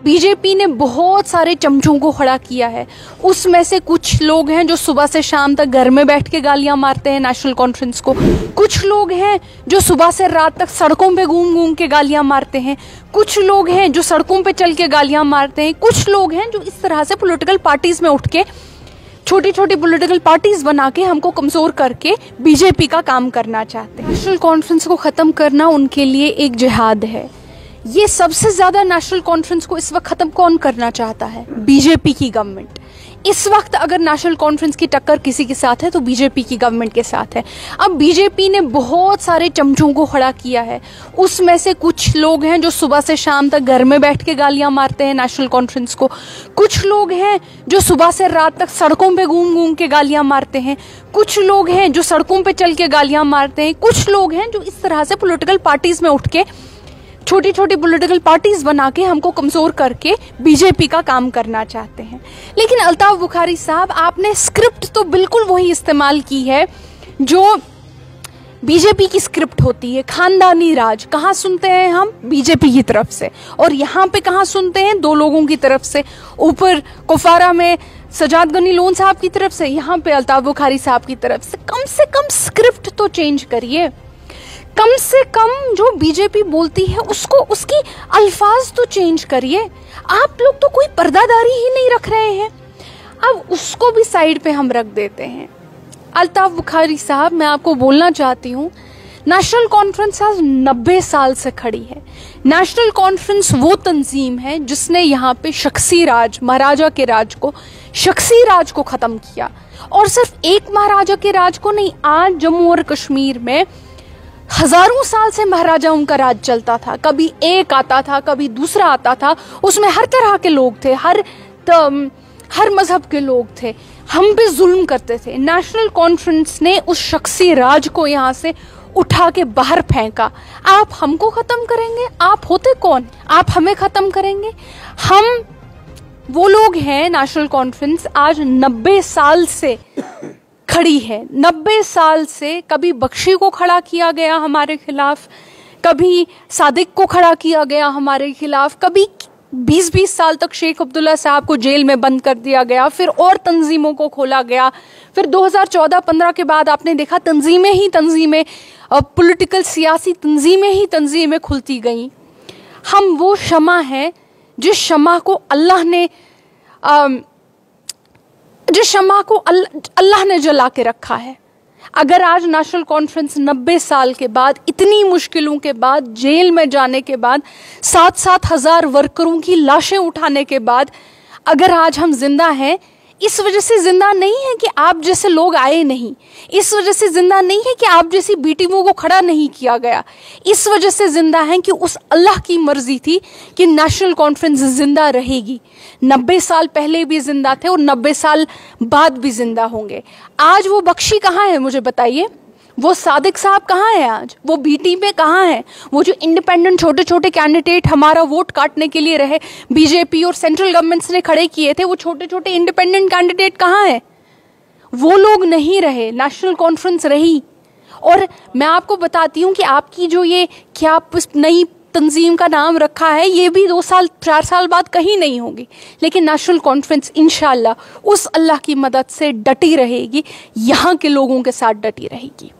BJP ने बहुत सारे चमचों को खड़ा किया है। उसमें से कुछ लोग हैं जो सुबह से शाम तक घर में बैठ के गालियां मारते हैं नेशनल कॉन्फ्रेंस को। कुछ लोग हैं जो सुबह से रात तक सड़कों पे घूम घूम के गालियां मारते हैं। कुछ लोग हैं जो सड़कों पे चल के गालियां मारते हैं। कुछ लोग हैं जो इस तरह से पॉलिटिकल पार्टीज में उठ के छोटी छोटी पॉलिटिकल पार्टीज बना के हमको कमजोर करके बीजेपी का काम करना चाहते हैं। नेशनल कॉन्फ्रेंस को खत्म करना उनके लिए एक जिहाद है। ये सबसे ज्यादा नेशनल कॉन्फ्रेंस को इस वक्त खत्म कौन करना चाहता है? बीजेपी की गवर्नमेंट। इस वक्त अगर नेशनल कॉन्फ्रेंस की टक्कर किसी के साथ है तो बीजेपी की गवर्नमेंट के साथ है। अब बीजेपी ने बहुत सारे चमचों को खड़ा किया है। उसमें से कुछ लोग हैं जो सुबह से शाम तक घर में बैठ के गालियां मारते हैं नेशनल कॉन्फ्रेंस को। कुछ लोग हैं जो सुबह से रात तक सड़कों पे घूम घूम के गालियां मारते हैं। कुछ लोग हैं जो सड़कों पे चल के गालियां मारते हैं। कुछ लोग हैं जो इस तरह से पॉलिटिकल पार्टीज में उठ के छोटी छोटी पॉलिटिकल पार्टीज बना के हमको कमजोर करके बीजेपी का काम करना चाहते हैं। लेकिन अल्ताफ बुखारी साहब, आपने स्क्रिप्ट तो बिल्कुल वही इस्तेमाल की है जो बीजेपी की स्क्रिप्ट होती है। खानदानी राज कहाँ सुनते हैं हम? बीजेपी की तरफ से। और यहाँ पे कहाँ सुनते हैं? दो लोगों की तरफ से। ऊपर कुफारा में सजाद गनी लोन साहब की तरफ से, यहाँ पे अल्ताफ बुखारी साहब की तरफ से कम स्क्रिप्ट तो चेंज करिए। कम से कम जो बीजेपी बोलती है उसको, उसकी अल्फाज तो चेंज करिए। आप लोग तो कोई पर्दादारी ही नहीं रख रहे हैं। अब उसको भी साइड पे हम रख देते हैं। अल्ताफ बुखारी साहब, मैं आपको बोलना चाहती हूँ, नेशनल कॉन्फ्रेंस आज 90 साल से खड़ी है। नेशनल कॉन्फ्रेंस वो तंजीम है जिसने यहाँ पे शख्सी राज, महाराजा के राज को, शख्सी राज को खत्म किया। और सिर्फ एक महाराजा के राज को नहीं, आज जम्मू और कश्मीर में हजारों साल से महाराजाओं का राज चलता था। कभी एक आता था, कभी दूसरा आता था। उसमें हर तरह के लोग थे, हर मजहब के लोग थे। हम पे जुल्म करते थे। नेशनल कॉन्फ्रेंस ने उस शख्सी राज को यहाँ से उठा के बाहर फेंका। आप हमको खत्म करेंगे? आप होते कौन? आप हमें खत्म करेंगे? हम वो लोग हैं। नेशनल कॉन्फ्रेंस आज 90 साल से खड़ी है। 90 साल से कभी बख्शी को खड़ा किया गया हमारे खिलाफ, कभी सादिक को खड़ा किया गया हमारे खिलाफ, कभी 20-20 साल तक शेख अब्दुल्ला साहब को जेल में बंद कर दिया गया, फिर और तंजीमों को खोला गया। फिर 2014-15 के बाद आपने देखा तंजीमें ही तंजीमें, पॉलिटिकल सियासी तंजीमें खुलती गई। हम वो शमा है जिस शमा को अल्लाह ने जला के रखा है। अगर आज नेशनल कॉन्फ्रेंस 90 साल के बाद, इतनी मुश्किलों के बाद, जेल में जाने के बाद, 7-7 हज़ार वर्करों की लाशें उठाने के बाद, अगर आज हम जिंदा हैं, इस वजह से जिंदा नहीं है कि आप जैसे लोग आए नहीं। इस वजह से जिंदा नहीं है कि आप जैसी बीटीओ को खड़ा नहीं किया गया। इस वजह से जिंदा है कि उस अल्लाह की मर्जी थी कि नेशनल कॉन्फ्रेंस जिंदा रहेगी। 90 साल पहले भी जिंदा थे और 90 साल बाद भी जिंदा होंगे। आज वो बख्शी कहाँ है? मुझे बताइए। वो सादिक साहब कहाँ है? आज वो बीटी पे कहाँ है? वो जो इंडिपेंडेंट छोटे छोटे कैंडिडेट हमारा वोट काटने के लिए रहे, बीजेपी और सेंट्रल गवर्नमेंट्स ने खड़े किए थे, वो छोटे छोटे इंडिपेंडेंट कैंडिडेट कहाँ है? वो लोग नहीं रहे, नेशनल कॉन्फ्रेंस रही। और मैं आपको बताती हूँ कि आपकी जो ये क्या नई तंजीम का नाम रखा है, ये भी 2-4 साल बाद कहीं नहीं होगी। लेकिन नेशनल कॉन्फ्रेंस इंशाल्लाह उस अल्लाह की मदद से डटी रहेगी, यहाँ के लोगों के साथ डटी रहेगी।